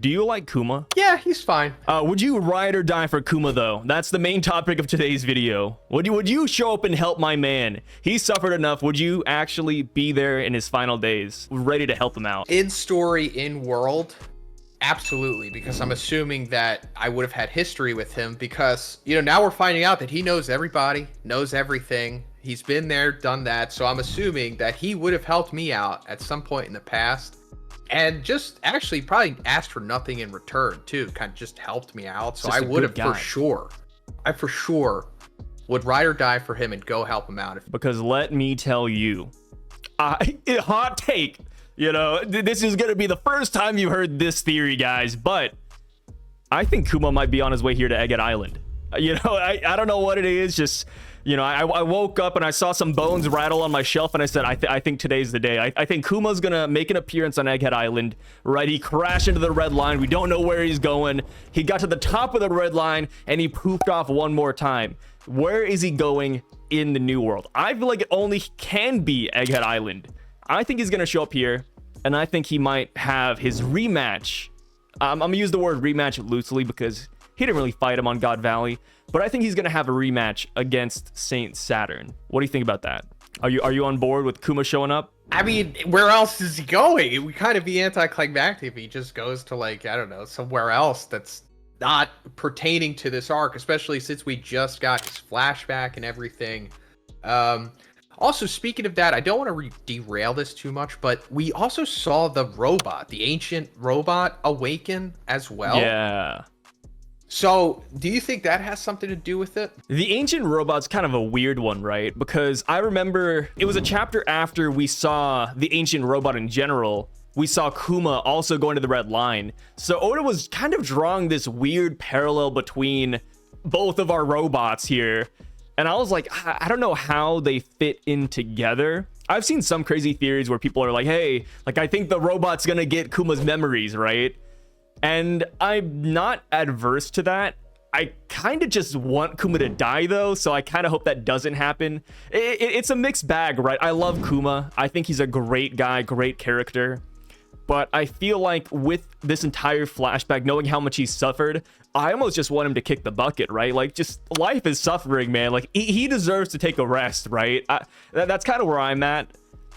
Do you like Kuma? Yeah, he's fine. Would you ride or die for Kuma though? That's the main topic of today's video. Would you show up and help my man? He suffered enough. Would you actually be there in his final days, ready to help him out? In story, in world, absolutely, because I'm assuming that I would have had history with him because, you know, now we're finding out that he knows everybody, knows everything. He's been there, done that. So I'm assuming that he would have helped me out at some point in the past. And just actually probably asked for nothing in return too, kind of just helped me out. So I would have for sure, I for sure would ride or die for him and go help him out. Because let me tell you, hot take, you know, this is going to be the first time you heard this theory, guys, but I think Kuma might be on his way here to Egghead Island. You know, I don't know what it is, just... You know, I woke up and I saw some bones rattle on my shelf and I said, I think today's the day. I think Kuma's gonna make an appearance on Egghead Island, right? He crashed into the red line. We don't know where he's going. He got to the top of the red line and he poofed off one more time. Where is he going in the new world? I feel like it only can be Egghead Island. I think he's gonna show up here and I think he might have his rematch. I'm gonna use the word rematch loosely because he didn't really fight him on God Valley. But I think he's going to have a rematch against Saint Saturn. What do you think about that? Are you on board with Kuma showing up? I mean, where else is he going? It would kind of be anticlimactic if he just goes to, like, I don't know, somewhere else that's not pertaining to this arc, especially since we just got his flashback and everything. Also, speaking of that, I don't want to derail this too much, but we also saw the robot, the ancient robot, awaken as well. Yeah. So, do you think that has something to do with it? The ancient robot's kind of a weird one, right? Because I remember it was a chapter after we saw the ancient robot in general. We saw Kuma also going to the red line. So Oda was kind of drawing this weird parallel between both of our robots here. And I was like, I don't know how they fit in together. I've seen some crazy theories where people are like, hey, like I think the robot's gonna get Kuma's memories, right? And I'm not adverse to that. I kind of just want Kuma to die though, so I kind of hope that doesn't happen. It's a mixed bag, right? I love Kuma. I think he's a great guy, great character. But I feel like with this entire flashback, knowing how much he's suffered, I almost just want him to kick the bucket, right? Like, just life is suffering, man. Like, he deserves to take a rest, right? That's kind of where I'm at.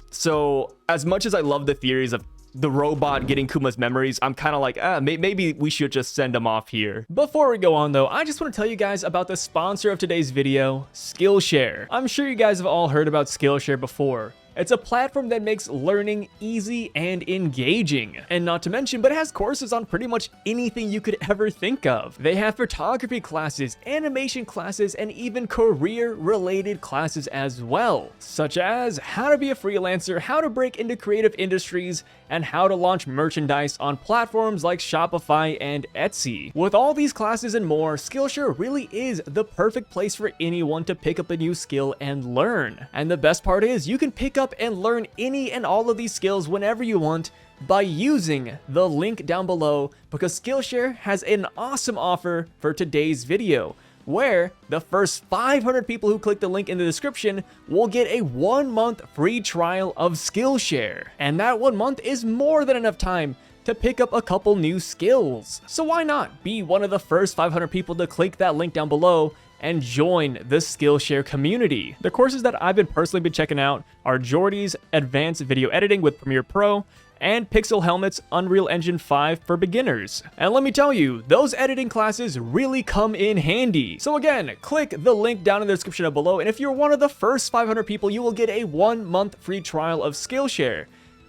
So as much as I love the theories of the robot getting Kuma's memories, I'm kind of like, maybe we should just send him off here. Before we go on though, I just want to tell you guys about the sponsor of today's video, Skillshare. I'm sure you guys have all heard about Skillshare before. It's a platform that makes learning easy and engaging. And not to mention, but it has courses on pretty much anything you could ever think of. They have photography classes, animation classes, and even career-related classes as well, such as how to be a freelancer, how to break into creative industries, and how to launch merchandise on platforms like Shopify and Etsy. With all these classes and more, Skillshare really is the perfect place for anyone to pick up a new skill and learn. And the best part is, you can pick up and learn any and all of these skills whenever you want by using the link down below, because Skillshare has an awesome offer for today's video, where the first 500 people who click the link in the description will get a 1-month free trial of Skillshare. And that 1 month is more than enough time to pick up a couple new skills. So why not be one of the first 500 people to click that link down below and join the Skillshare community. The courses that I've personally been checking out are Jordy's Advanced Video Editing with Premiere Pro and Pixel Helmet's Unreal Engine 5 for beginners. And let me tell you, those editing classes really come in handy. So again, click the link down in the description below, and if you're one of the first 500 people, you will get a 1-month free trial of Skillshare.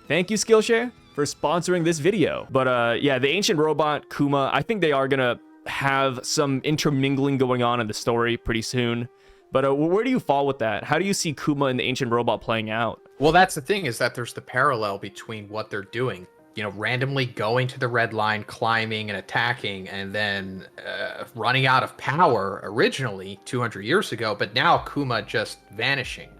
Thank you, Skillshare, for sponsoring this video. But yeah, the ancient robot, Kuma, I think they are gonna have some intermingling going on in the story pretty soon. But where do you fall with that? How do you see Kuma and the ancient robot playing out? Well, that's the thing, is that there's the parallel between what they're doing. You know, randomly going to the red line, climbing and attacking, and then running out of power originally 200 years ago, but now Kuma just vanishing.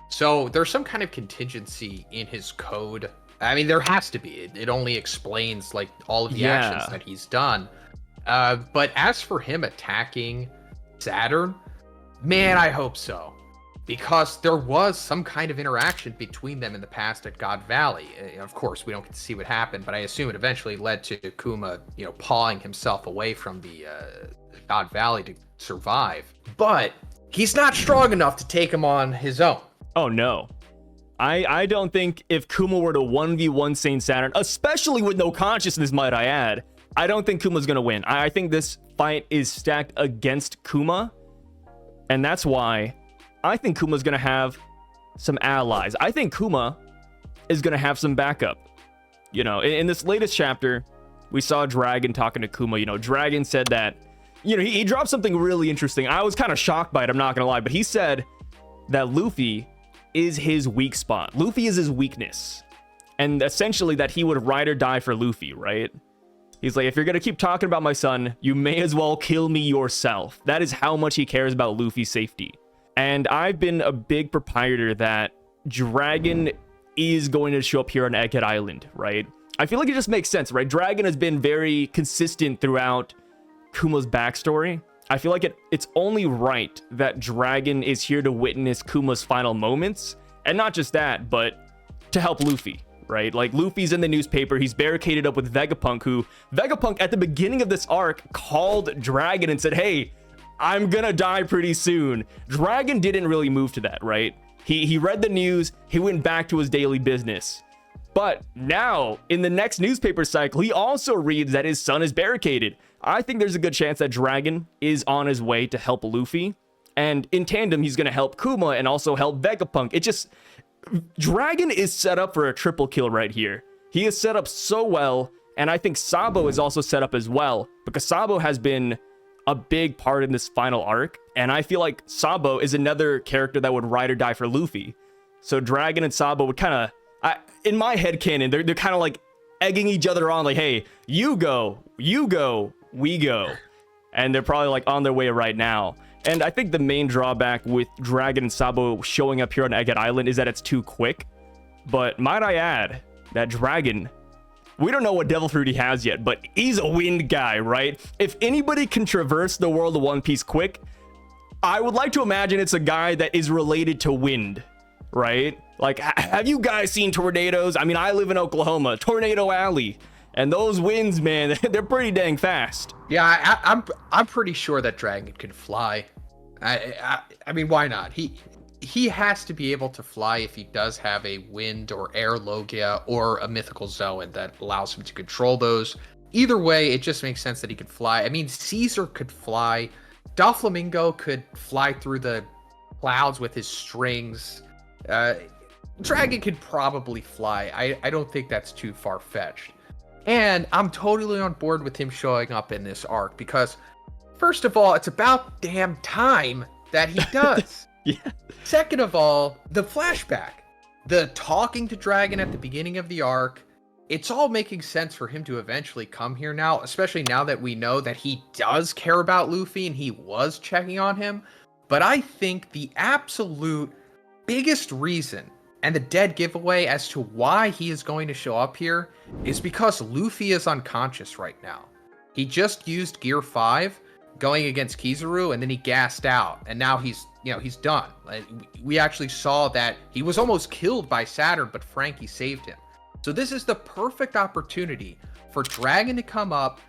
So there's some kind of contingency in his code. I mean, there has to be. It only explains, like, all of the actions that he's done. But as for him attacking Saturn, man, I hope so. because there was some kind of interaction between them in the past at God Valley. Of course, we don't get to see what happened, but I assume it eventually led to Kuma, pawing himself away from the God Valley to survive. But he's not strong enough to take him on his own. Oh, no. I don't think if Kuma were to 1v1 Saint Saturn, especially with no consciousness, might I add, I don't think Kuma's going to win. I think this fight is stacked against Kuma, and that's why I think Kuma's going to have some allies. I think Kuma is going to have some backup. In this latest chapter, we saw Dragon talking to Kuma. Dragon said that, he dropped something really interesting. I was kind of shocked by it, I'm not going to lie, but he said that Luffy is his weak spot. Luffy is his weakness. And essentially that he would ride or die for Luffy, right? He's like, if you're going to keep talking about my son, you may as well kill me yourself. That is how much he cares about Luffy's safety. And I've been a big proprietor that Dragon is going to show up here on Egghead Island, right? I feel like it just makes sense, right? Dragon has been very consistent throughout Kuma's backstory. I feel like it's only right that Dragon is here to witness Kuma's final moments. And not just that, but to help Luffy, right? Like, Luffy's in the newspaper. He's barricaded up with Vegapunk, who Vegapunk at the beginning of this arc called Dragon and said, hey, I'm gonna die pretty soon. Dragon didn't really move to that, right? He read the news. He went back to his daily business. But now, in the next newspaper cycle, he also reads that his son is barricaded. I think there's a good chance that Dragon is on his way to help Luffy. And in tandem, he's going to help Kuma and also help Vegapunk. Dragon is set up for a triple kill right here. He is set up so well. And I think Sabo is also set up as well, because Sabo has been a big part in this final arc. And I feel like Sabo is another character that would ride or die for Luffy. So Dragon and Sabo would kind of, in my headcanon, they're kind of like egging each other on, like, hey, you go, we go. And they're probably like on their way right now. And I think the main drawback with Dragon and Sabo showing up here on Egghead Island is that it's too quick. But might I add that Dragon, we don't know what devil fruit he has yet, but he's a wind guy, right? If anybody can traverse the world of One Piece quick, I would like to imagine it's a guy that is related to wind, right? Like, have you guys seen tornadoes? I mean, I live in Oklahoma, Tornado Alley, and those winds, man, they're pretty dang fast. Yeah, I'm pretty sure that Dragon can fly. I mean, why not? He has to be able to fly if he does have a wind or air logia or a mythical zone that allows him to control those. Either way, it just makes sense that he could fly. I mean, Caesar could fly. Doflamingo could fly through the clouds with his strings. Dragon could probably fly. I don't think that's too far-fetched. And I'm totally on board with him showing up in this arc because, first of all, it's about damn time that he does. Yeah. Second of all, the flashback, the talking to Dragon at the beginning of the arc, it's all making sense for him to eventually come here now, especially now that we know that he does care about Luffy and he was checking on him. But I think the absolute biggest reason and the dead giveaway as to why he is going to show up here is because Luffy is unconscious right now. He just used Gear 5 going against Kizaru, and then he gassed out, and now he's done. We actually saw that he was almost killed by Saturn, but Frankie saved him. So this is the perfect opportunity for Dragon to come up,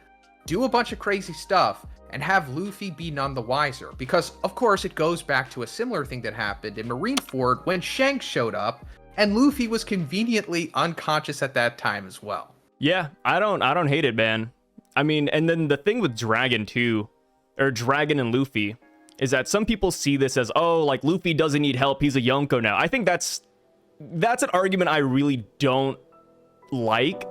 do a bunch of crazy stuff, and have Luffy be none the wiser. Because, of course, it goes back to a similar thing that happened in Marineford when Shanks showed up, and Luffy was conveniently unconscious at that time as well. Yeah, I don't hate it, man. I mean, and then the thing with Dragon too, or Dragon and Luffy, is that some people see this as, oh, like Luffy doesn't need help, he's a Yonko now. I think that's an argument I really don't like,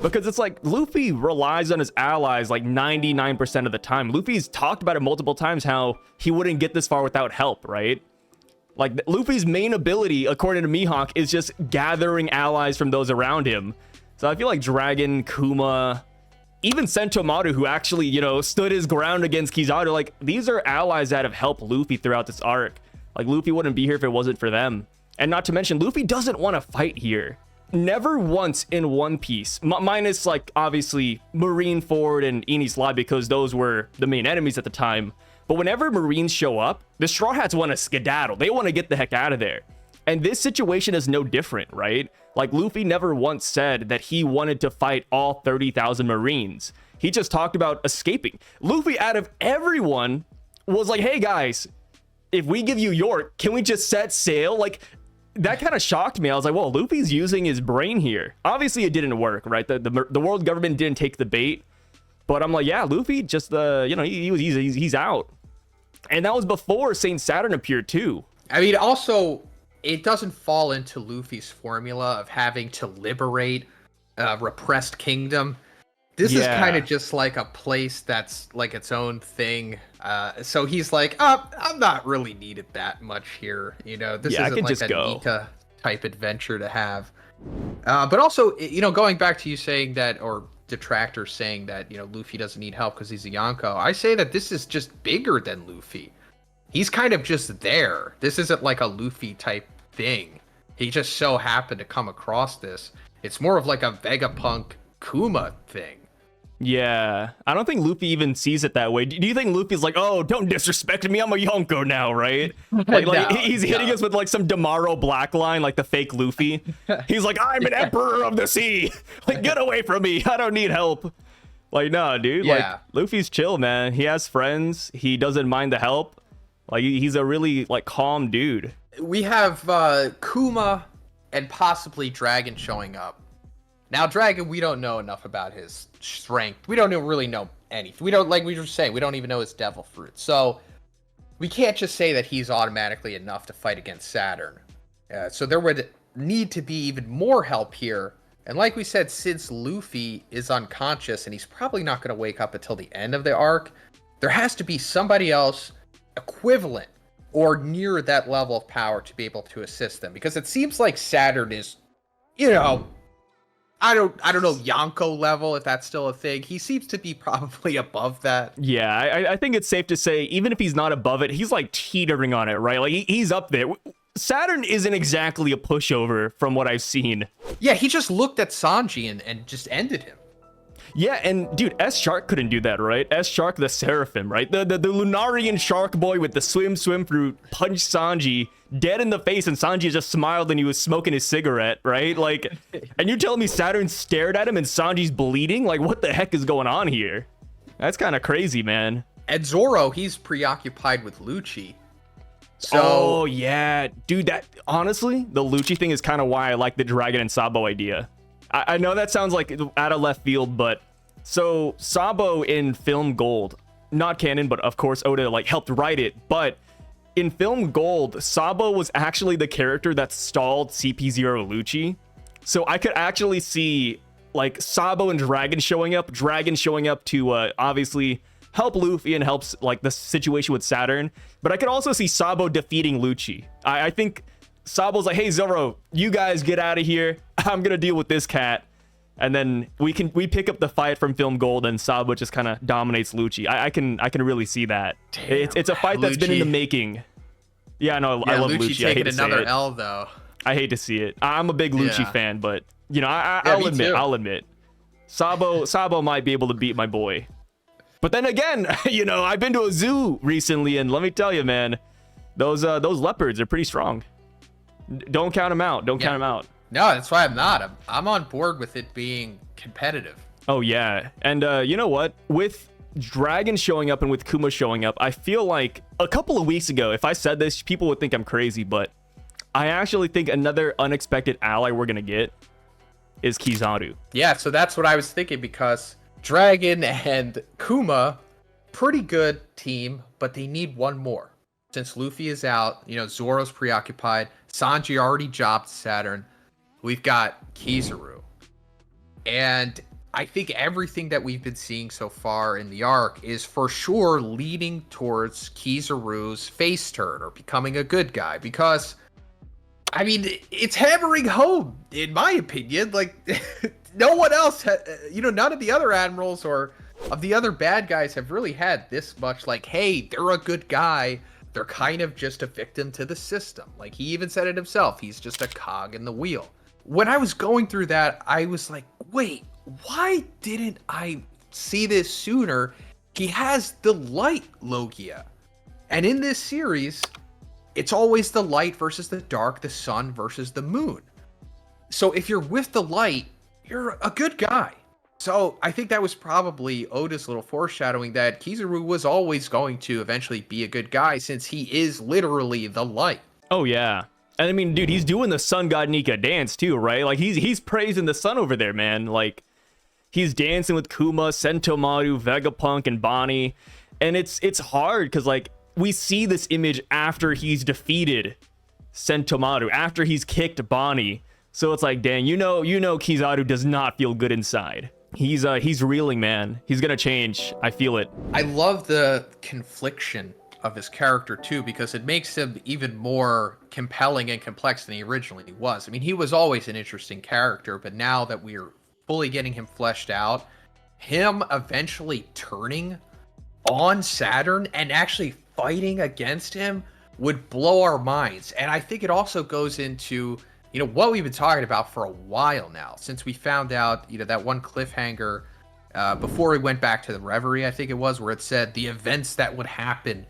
because it's like Luffy relies on his allies like 99% of the time. Luffy's talked about it multiple times how he wouldn't get this far without help, right? Like Luffy's main ability, according to Mihawk, is just gathering allies from those around him. So I feel like Dragon, Kuma, even Sentomaru, who actually, stood his ground against Kizaru, like these are allies that have helped Luffy throughout this arc. Like Luffy wouldn't be here if it wasn't for them. And not to mention, Luffy doesn't want to fight here. Never once in One Piece, minus like obviously Marineford and Enies Lobby, because those were the main enemies at the time. But whenever Marines show up, the Straw Hats want to skedaddle. They want to get the heck out of there. And this situation is no different, right? Like, Luffy never once said that he wanted to fight all 30,000 Marines. He just talked about escaping. Luffy, out of everyone, was like, hey guys, if we give you York, can we just set sail? Like, that kind of shocked me. I was like, well, Luffy's using his brain here. Obviously, it didn't work, right? The world government didn't take the bait. But I'm like, yeah, Luffy just, he's out. And that was before Saint Saturn appeared too. I mean, also, it doesn't fall into Luffy's formula of having to liberate a repressed kingdom. This is kind of just like a place that's like its own thing. So he's like, I'm not really needed that much here. You know, this isn't like a Nika type adventure to have. But also, you know, going back to you saying that, or detractors saying that, you know, Luffy doesn't need help because he's a Yonko. I say that this is just bigger than Luffy. He's kind of just there. This isn't like a Luffy type thing. He just so happened to come across this. It's more of like a Vegapunk Kuma thing. Yeah, I don't think Luffy even sees it that way. Do you think Luffy's like, oh, don't disrespect me, I'm a Yonko now, right? Like, he's hitting us with like some Damaro black line, like the fake Luffy. He's like, I'm an emperor of the sea. Like, get away from me. I don't need help. Like, no, dude. Yeah. Like, Luffy's chill, man. He has friends. He doesn't mind the help. Like, he's a really like calm dude. We have Kuma and possibly Dragon showing up. Now, Dragon, we don't know enough about his strength. We don't really know anything. We don't, like we were saying, we don't even know his devil fruit. So we can't just say that he's automatically enough to fight against Saturn. So there would need to be even more help here. And like we said, since Luffy is unconscious and he's probably not going to wake up until the end of the arc, there has to be somebody else equivalent or near that level of power to be able to assist them. Because it seems like Saturn is, you know, I don't know, Yonko level, if that's still a thing. He seems to be probably above that. Yeah, I think it's safe to say, even if he's not above it, he's like teetering on it, right? Like, he's up there. Saturn isn't exactly a pushover from what I've seen. Yeah, he just looked at Sanji and just ended him. Yeah, and dude, S-Shark couldn't do that, right? S-Shark the Seraphim, right? The Lunarian shark boy with the swim fruit punched Sanji dead in the face, and Sanji just smiled and he was smoking his cigarette, right? Like, and you telling me Saturn stared at him and Sanji's bleeding? Like, what the heck is going on here? That's kind of crazy, man. And Zoro, he's preoccupied with Lucci. So, oh, yeah. Dude, that, honestly, the Lucci thing is kind of why I like the Dragon and Sabo idea. I know that sounds like out of left field, but so Sabo in Film Gold, not canon, but of course Oda like helped write it. But in Film Gold, Sabo was actually the character that stalled CP0 Lucci. So I could actually see like Sabo and Dragon showing up to obviously help Luffy and helps like the situation with Saturn. But I could also see Sabo defeating Lucci. I think Sabo's like, hey Zoro, you guys get out of here. I'm gonna deal with this cat, and then we pick up the fight from Film Gold, and Sabo just kind of dominates Lucci. I can really see that. Damn, it's a fight that's been in the making. Yeah, no, I love Lucci. I hate to say another it. L though. I hate to see it. I'm a big Lucci fan, but you know, I'll admit, Sabo might be able to beat my boy. But then again, you know, I've been to a zoo recently, and let me tell you, man, those leopards are pretty strong. Don't count them out. Don't count them out. No, that's why I'm not. I'm on board with it being competitive. Oh, yeah. And you know what? With Dragon showing up and with Kuma showing up, I feel like a couple of weeks ago, if I said this, people would think I'm crazy, but I actually think another unexpected ally we're going to get is Kizaru. Yeah, so that's what I was thinking, because Dragon and Kuma, pretty good team, but they need one more. Since Luffy is out, you know, Zoro's preoccupied, Sanji already jobbed Saturn, we've got Kizaru. And I think everything that we've been seeing so far in the arc is for sure leading towards Kizaru's face turn or becoming a good guy. Because, I mean, it's hammering home, in my opinion. Like, no one else, you know, none of the other admirals or of the other bad guys have really had this much, like, hey, they're a good guy. They're kind of just a victim to the system. Like, he even said it himself. He's just a cog in the wheel. When I was going through that, I was like, wait, why didn't I see this sooner? He has the light Logia. And in this series, it's always the light versus the dark, the sun versus the moon. So if you're with the light, you're a good guy. So I think that was probably Oda's little foreshadowing that Kizaru was always going to eventually be a good guy, since he is literally the light. Oh yeah. And I mean, dude, he's doing the sun god Nika dance too, right? Like he's praising the sun over there, man. Like he's dancing with Kuma, Sentomaru, Vegapunk, and Bonnie. And it's hard because like we see this image after he's defeated Sentomaru, after he's kicked Bonnie. So it's like, dang, you know Kizaru does not feel good inside. He's reeling, man. He's gonna change. I feel it. I love the confliction of his character too, because it makes him even more compelling and complex than he originally was. I mean, he was always an interesting character, but now that we're fully getting him fleshed out, him eventually turning on Saturn and actually fighting against him would blow our minds. And I think it also goes into, you know, what we've been talking about for a while now, since we found out, you know, that one cliffhanger before we went back to the Reverie, I think it was, where it said the events that would happen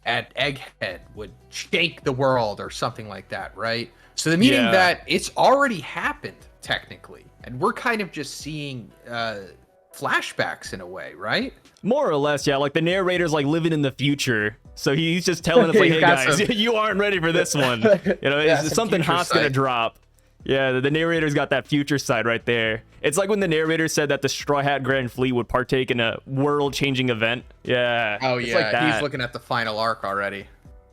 at Egghead would shake the world or something like that, right? So the meaning that it's already happened technically, and we're kind of just seeing flashbacks in a way, right? More or less, yeah. Like the narrator's like living in the future, so he's just telling us like, hey guys, you aren't ready for this one. You know, yeah, something hot's gonna drop. Yeah, the narrator's got that future side right there. It's like when the narrator said that the Straw Hat Grand Fleet would partake in a world-changing event. Yeah. Oh it's yeah, like that. He's looking at the final arc already.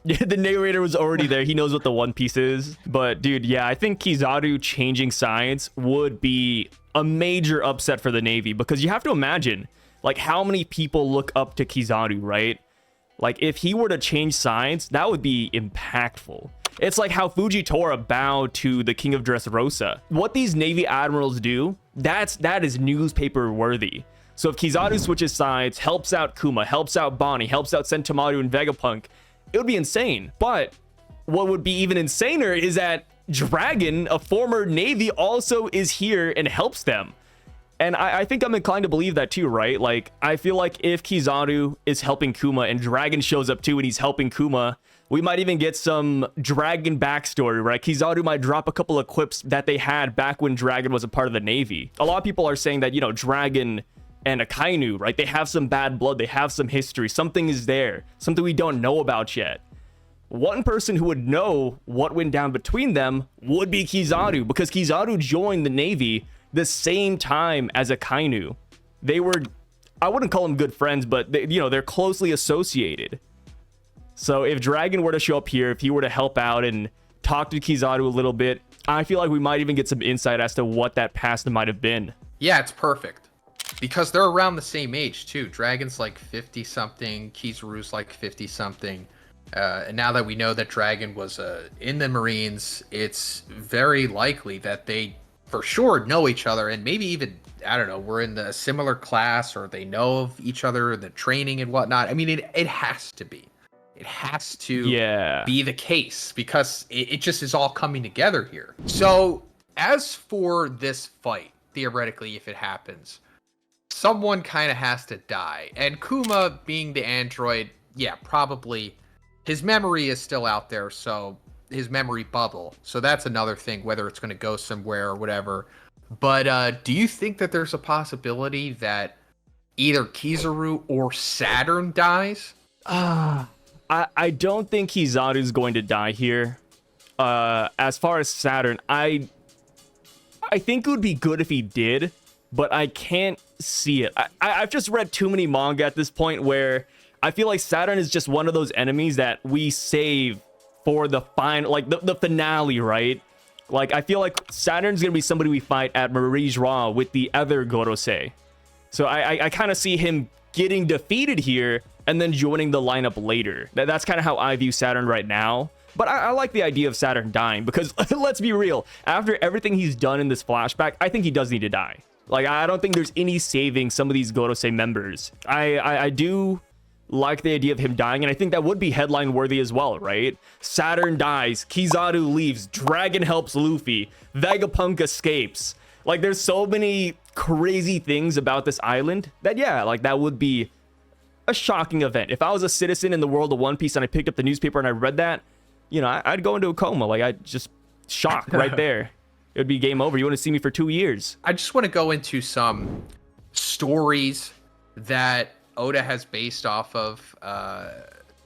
Yeah, the narrator was already there. He knows what the One Piece is. But dude, yeah, I think Kizaru changing sides would be a major upset for the Navy, because you have to imagine like how many people look up to Kizaru, right? Like if he were to change sides, that would be impactful. It's like how Fujitora bowed to the King of Dressrosa. What these Navy admirals do, that is newspaper worthy. So if Kizaru switches sides, helps out Kuma, helps out Bonnie, helps out Sentomaru and Vegapunk, it would be insane. But what would be even insaner is that Dragon, a former Navy, also is here and helps them. And I think I'm inclined to believe that too, right? Like, I feel like if Kizaru is helping Kuma and Dragon shows up too and he's helping Kuma, we might even get some Dragon backstory, right? Kizaru might drop a couple of quips that they had back when Dragon was a part of the Navy. A lot of people are saying that, you know, Dragon and Akainu, right? They have some bad blood. They have some history. Something is there. Something we don't know about yet. One person who would know what went down between them would be Kizaru, because Kizaru joined the Navy the same time as Akainu. They were, I wouldn't call them good friends, but they, you know, they're closely associated. So if Dragon were to show up here, if he were to help out and talk to Kizaru a little bit, I feel like we might even get some insight as to what that past might have been. Yeah, it's perfect. Because they're around the same age too. Dragon's like 50 something, Kizaru's like 50 something. And now that we know that Dragon was in the Marines, it's very likely that they for sure know each other, and maybe even, I don't know, we're in the similar class, or they know of each other, the training and whatnot. I mean, it has to be. It has to be the case, because it just is all coming together here. So as for this fight, theoretically, if it happens, someone kind of has to die. And Kuma, being the android, yeah, probably his memory is still out there, so his memory bubble. So that's another thing, whether it's going to go somewhere or whatever. But do you think that there's a possibility that either Kizaru or Saturn dies? I don't think Kizaru's going to die here. As far as Saturn, I think it would be good if he did, but I can't see it. I've just read too many manga at this point where I feel like Saturn is just one of those enemies that we save for the final, like the finale, right? Like, I feel like Saturn's gonna be somebody we fight at Marie's Raw with the other Gorosei. So I kind of see him getting defeated here and then joining the lineup later. That's kind of how I view Saturn right now. But I like the idea of Saturn dying, because let's be real, after everything he's done in this flashback, I think he does need to die. Like, I don't think there's any saving some of these Gorosei members. I do like the idea of him dying, and I think that would be headline worthy as well, right? Saturn dies, Kizaru leaves, Dragon helps Luffy, Vegapunk escapes. Like, there's so many crazy things about this island that, yeah, like, that would be a shocking event. If I was a citizen in the world of One Piece and I picked up the newspaper and I read that, you know, I'd go into a coma. Like, I'd just shock right there. It would be game over. You want to see me for 2 years. I just want to go into some stories that Oda has based off of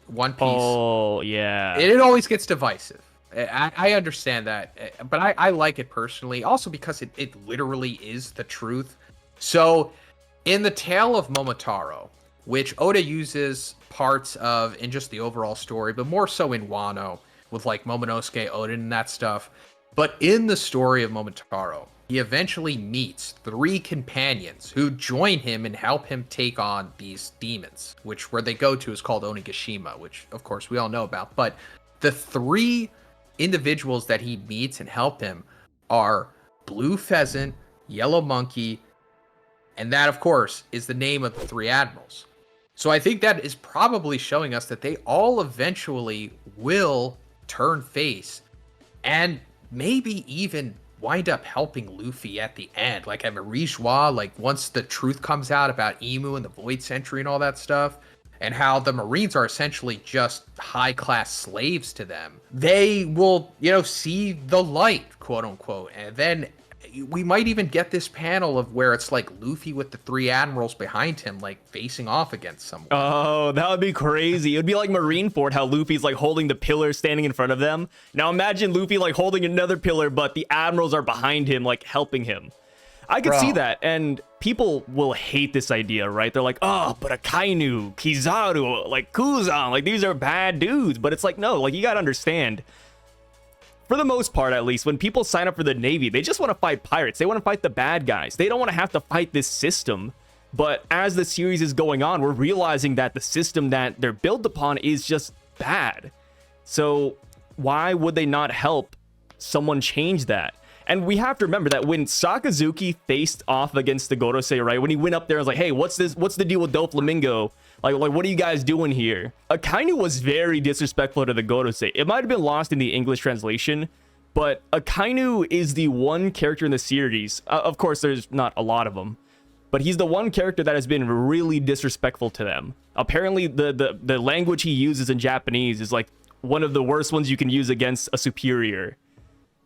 One Piece. Oh, yeah. It always gets divisive. I understand that, but I like it personally. Also because it literally is the truth. So, in the Tale of Momotaro, which Oda uses parts of in just the overall story, but more so in Wano, with like Momonosuke, Oden, and that stuff. But in the story of Momotaro, he eventually meets 3 companions who join him and help him take on these demons, which where they go to is called Onigashima, which of course we all know about. But the 3 individuals that he meets and help him are Blue Pheasant, Yellow Monkey, and that of course is the name of the 3 admirals. So I think that is probably showing us that they all eventually will turn face and maybe even wind up helping Luffy at the end, like at Marijois, like once the truth comes out about Emu and the Void Century and all that stuff, and how the Marines are essentially just high-class slaves to them. They will, you know, see the light, quote unquote, and then we might even get this panel of where it's like Luffy with the 3 admirals behind him, like facing off against someone. Oh, that would be crazy. It would be like Marineford, how Luffy's like holding the pillar standing in front of them. Now imagine Luffy like holding another pillar, but the admirals are behind him, like helping him. I could see that, and people will hate this idea, right? They're like, oh, but Akainu, Kizaru, like Kuzan, like these are bad dudes. But it's like, no, like you gotta understand, for the most part, at least, when people sign up for the Navy, they just want to fight pirates. They want to fight the bad guys. They don't want to have to fight this system. But as the series is going on, we're realizing that the system that they're built upon is just bad. So why would they not help someone change that? And we have to remember that when Sakazuki faced off against the Gorosei, right? When he went up there and was like, hey, what's this? What's the deal with Doflamingo? Like, what are you guys doing here? Akainu was very disrespectful to the Gorosei. It might have been lost in the English translation, but Akainu is the one character in the series. Of course, there's not a lot of them, but he's the one character that has been really disrespectful to them. Apparently, the language he uses in Japanese is like one of the worst ones you can use against a superior.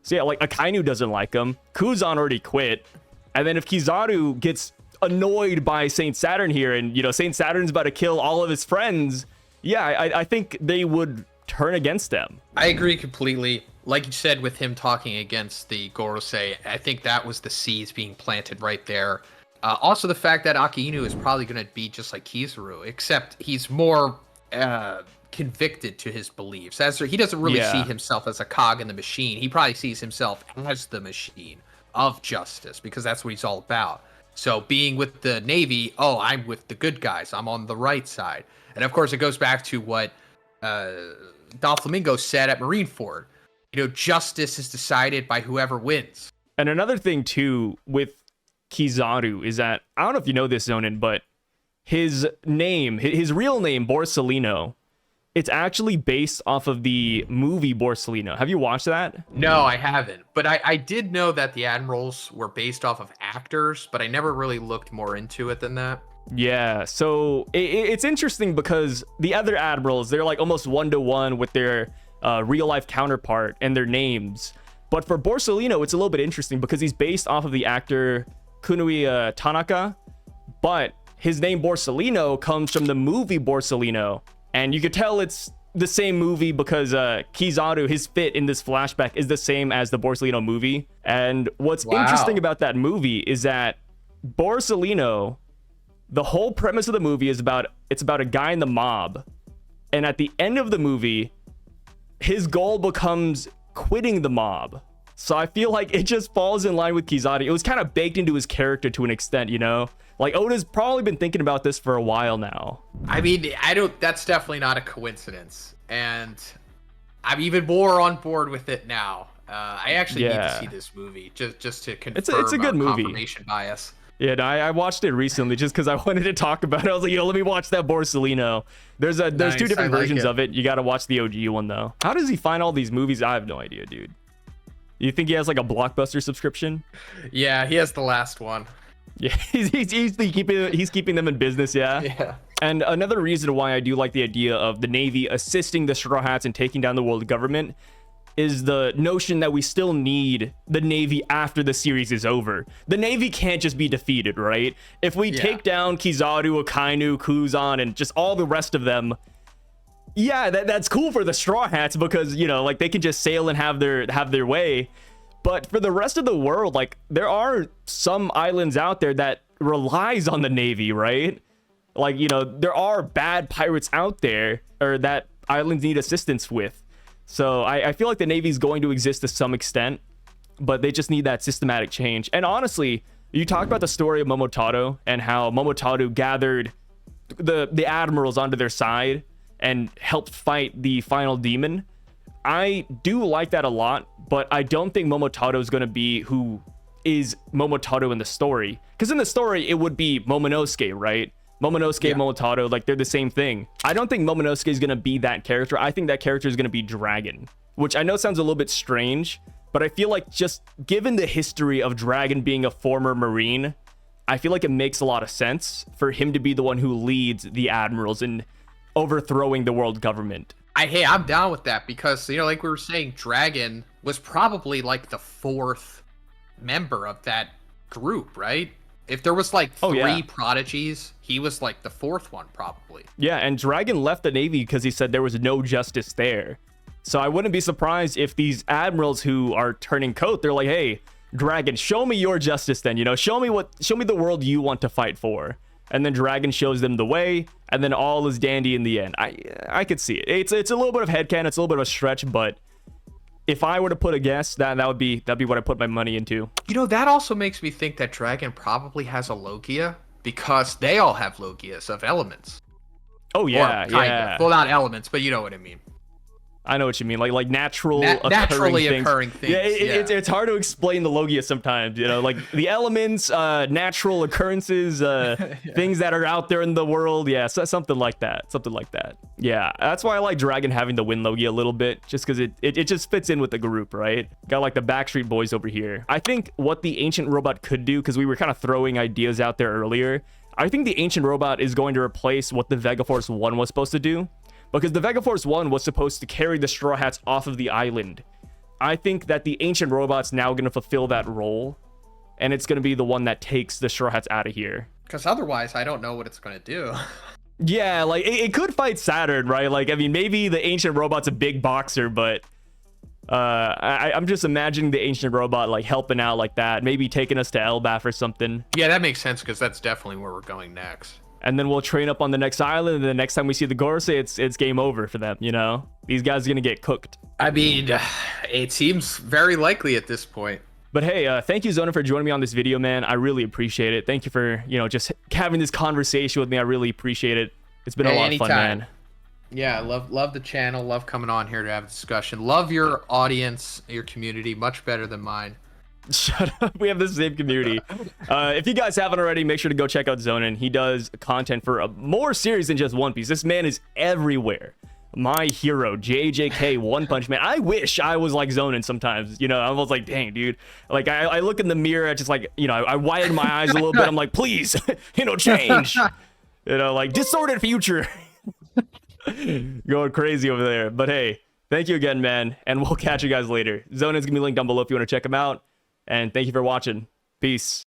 So yeah, like Akainu doesn't like him. Kuzan already quit. And then if Kizaru gets annoyed by Saint Saturn here, and you know Saint Saturn's about to kill all of his friends, yeah, I think they would turn against them. I agree completely. Like you said, with him talking against the Gorosei, I think that was the seeds being planted right there. Also, the fact that Akainu is probably going to be just like Kizaru, except he's more convicted to his beliefs. As he doesn't really see himself as a cog in the machine. He probably sees himself as the machine of justice, because that's what he's all about. So being with the Navy, oh, I'm with the good guys. I'm on the right side. And of course, it goes back to what Doflamingo said at Marineford. You know, justice is decided by whoever wins. And another thing, too, with Kizaru is that, I don't know if you know this, Zonin, but his name, his real name, Borsalino, it's actually based off of the movie Borsalino. Have you watched that? No, I haven't. But I did know that the admirals were based off of actors, but I never really looked more into it than that. Yeah, so it's interesting because the other admirals, they're like almost one-to-one with their real-life counterpart and their names. But for Borsalino, it's a little bit interesting because he's based off of the actor Kunui Tanaka, but his name Borsalino comes from the movie Borsalino. And you could tell it's the same movie because Kizaru, his fit in this flashback is the same as the Borsalino movie. And what's interesting about that movie is that Borsalino, the whole premise of the movie is about a guy in the mob. And at the end of the movie, his goal becomes quitting the mob. So I feel like it just falls in line with Kizaru. It was kind of baked into his character to an extent, you know? Like, Oda's probably been thinking about this for a while now. I mean, that's definitely not a coincidence. And I'm even more on board with it now. I actually need to see this movie just to confirm it's a good movie. Confirmation bias. Yeah, no, I watched it recently just because I wanted to talk about it. I was like, let me watch that Borsalino. There's Nice, 2 different versions it. of it. You got to watch the OG one, though. How does he find all these movies? I have no idea, dude. You think he has like a Blockbuster subscription? Yeah, he has the last one. Yeah, he's keeping them in business, yeah? Yeah. And another reason why I do like the idea of the Navy assisting the Straw Hats and taking down the world government is the notion that we still need the Navy after the series is over. The Navy can't just be defeated, right? If we take down Kizaru, Akainu, Kuzan, and just all the rest of them, yeah, that's cool for the Straw Hats because, you know, like they can just sail and have their way. But for the rest of the world, like there are some islands out there that relies on the Navy, right? Like, you know, there are bad pirates out there or that islands need assistance with. So I feel like the Navy is going to exist to some extent, but they just need that systematic change. And honestly, you talked about the story of Momotaro and how Momotaro gathered the admirals onto their side and helped fight the final demon. I do like that a lot, but I don't think Momotaro is going to be who is Momotaro in the story. Because in the story, it would be Momonosuke, right? Momonosuke, Momotaro, like they're the same thing. I don't think Momonosuke is going to be that character. I think that character is going to be Dragon, which I know sounds a little bit strange, but I feel like just given the history of Dragon being a former Marine, I feel like it makes a lot of sense for him to be the one who leads the admirals in overthrowing the world government. Hey, I'm down with that because, you know, like we were saying, Dragon was probably like the fourth member of that group, right? If there was like three prodigies, he was like the fourth one probably. Yeah, and Dragon left the Navy because he said there was no justice there. So I wouldn't be surprised if these admirals who are turning coat, they're like, hey, Dragon, show me your justice then, you know, show me the world you want to fight for. And then Dragon shows them the way, and then all is dandy in the end. I could see it. It's a little bit of headcanon, it's a little bit of a stretch, but if I were to put a guess, that'd be what I put my money into. You know, that also makes me think that Dragon probably has a Logia because they all have Logias of elements. Oh yeah, of. Well, not elements, but you know what I mean. I know what you mean, like naturally occurring things. Yeah, it's hard to explain the Logia sometimes, you know, like the elements, natural occurrences, things that are out there in the world. Yeah, so something like that. Yeah, that's why I like Dragon having the win Logia a little bit, just because it just fits in with the group, right? Got like the Backstreet Boys over here. I think what the Ancient Robot could do, because we were kind of throwing ideas out there earlier, I think the Ancient Robot is going to replace what the Vega Force 1 was supposed to do. Because the Vega Force 1 was supposed to carry the Straw Hats off of the island. I think that the Ancient Robot's now going to fulfill that role. And it's going to be the one that takes the Straw Hats out of here. Because otherwise, I don't know what it's going to do. Yeah, like, it could fight Saturn, right? Like, I mean, maybe the Ancient Robot's a big boxer, but... I'm just imagining the Ancient Robot, like, helping out like that. Maybe taking us to Elbaf or something. Yeah, that makes sense, because that's definitely where we're going next. And then we'll train up on the next island, and the next time we see the Gorosei, it's game over for them, you know? These guys are gonna get cooked. I mean, it seems very likely at this point. But hey, thank you, Zona, for joining me on this video, man. I really appreciate it. Thank you for, you know, just having this conversation with me. I really appreciate it. It's been a lot of fun, man. Yeah, love the channel. Love coming on here to have a discussion. Love your audience, your community, much better than mine. Shut up. We have the same community. If you guys haven't already, make sure to go check out Zonin. He does content for more series than just One Piece. This man is everywhere. My hero, JJK, One Punch Man. I wish I was like Zonin sometimes. You know, I was like, dang, dude. Like, I look in the mirror, I just like, you know, I widen my eyes a little bit. I'm like, please, you know, change. You know, like, disordered future. Going crazy over there. But hey, thank you again, man. And we'll catch you guys later. Zonin's gonna be linked down below if you want to check him out. And thank you for watching. Peace.